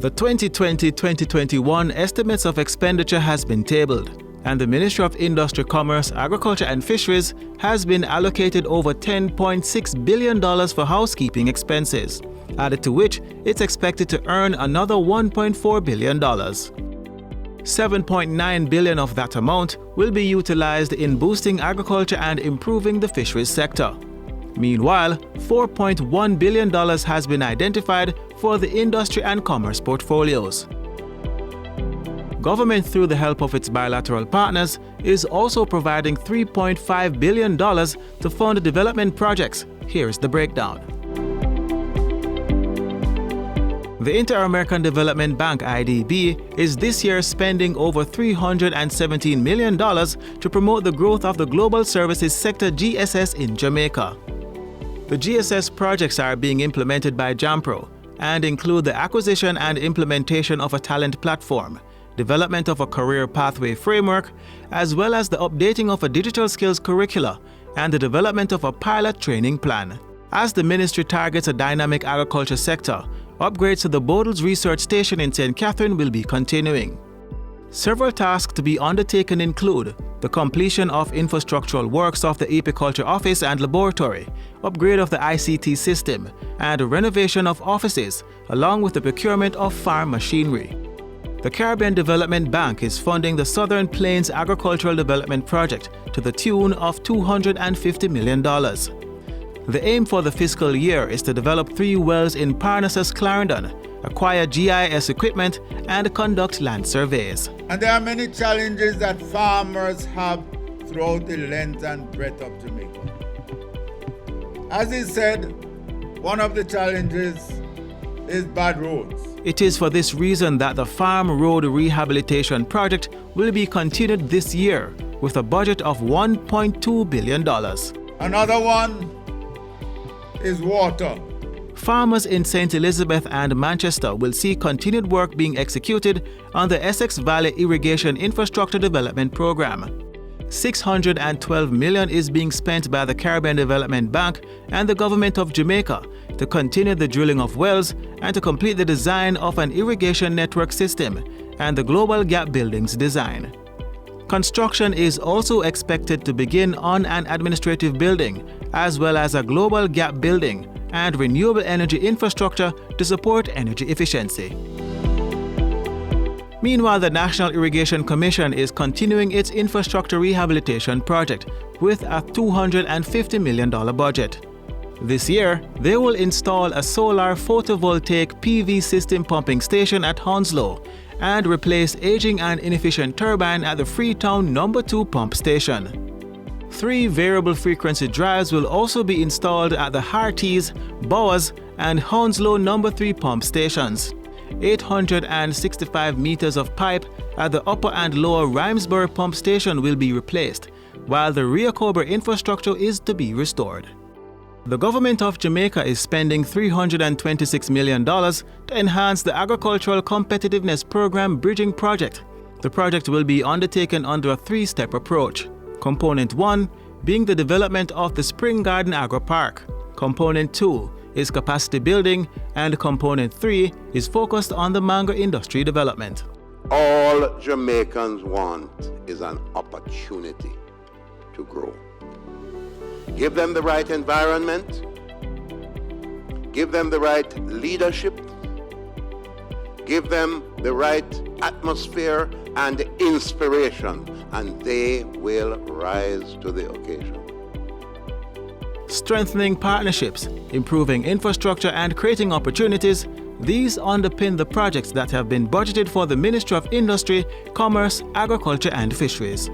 The 2020-2021 estimates of expenditure has been tabled, and the Ministry of Industry, Commerce, Agriculture and Fisheries has been allocated over $10.6 billion for housekeeping expenses, added to which it's expected to earn another $1.4 billion. $7.9 billion of that amount will be utilized in boosting agriculture and improving the fisheries sector. Meanwhile, $4.1 billion has been identified for the industry and commerce portfolios. Government, through the help of its bilateral partners, is also providing $3.5 billion to fund development projects. Here's the breakdown. The Inter-American Development Bank (IDB) is this year spending over $317 million to promote the growth of the global services sector (GSS) in Jamaica. The GSS projects are being implemented by JAMPRO and include the acquisition and implementation of a talent platform, development of a career pathway framework, as well as the updating of a digital skills curricula and the development of a pilot training plan. As the ministry targets a dynamic agriculture sector, upgrades to the Bodles Research Station in St. Catherine will be continuing. Several tasks to be undertaken include the completion of infrastructural works of the Apiculture Office and Laboratory, upgrade of the ICT system, and renovation of offices, along with the procurement of farm machinery. The Caribbean Development Bank is funding the Southern Plains Agricultural Development Project to the tune of $250 million. The aim for the fiscal year is to develop 3 wells in Parnassus, Clarendon, acquire GIS equipment, and conduct land surveys. And there are many challenges that farmers have throughout the length and breadth of Jamaica. As he said, one of the challenges is bad roads. It is for this reason that the Farm Road Rehabilitation Project will be continued this year with a budget of $1.2 billion. Another one is water. Farmers in St. Elizabeth and Manchester will see continued work being executed on the Essex Valley Irrigation Infrastructure Development Program. $612 million is being spent by the Caribbean Development Bank and the Government of Jamaica to continue the drilling of wells and to complete the design of an irrigation network system and the Global Gap Buildings design. Construction is also expected to begin on an administrative building, as well as a Global Gap Building and renewable energy infrastructure to support energy efficiency. Meanwhile, the National Irrigation Commission is continuing its infrastructure rehabilitation project with a $250 million budget. This year, they will install a solar photovoltaic PV system pumping station at Hounslow and replace aging and inefficient turbine at the Freetown No. 2 pump station. 3 variable frequency drives will also be installed at the Hearties, Bowers, and Hounslow No. 3 pump stations. 865 meters of pipe at the upper and lower Rhymesbury pump station will be replaced, while the Rio Cobra infrastructure is to be restored. The government of Jamaica is spending $326 million to enhance the Agricultural Competitiveness Program Bridging Project. The project will be undertaken under a 3-step approach. Component 1 being the development of the Spring Garden Agro Park. Component 2 is capacity building, and Component 3 is focused on the mango industry development. All Jamaicans want is an opportunity to grow. Give them the right environment, give them the right leadership, give them the right atmosphere and inspiration, and they will rise to the occasion. Strengthening partnerships, improving infrastructure and creating opportunities, these underpin the projects that have been budgeted for the Ministry of Industry, Commerce, Agriculture and Fisheries.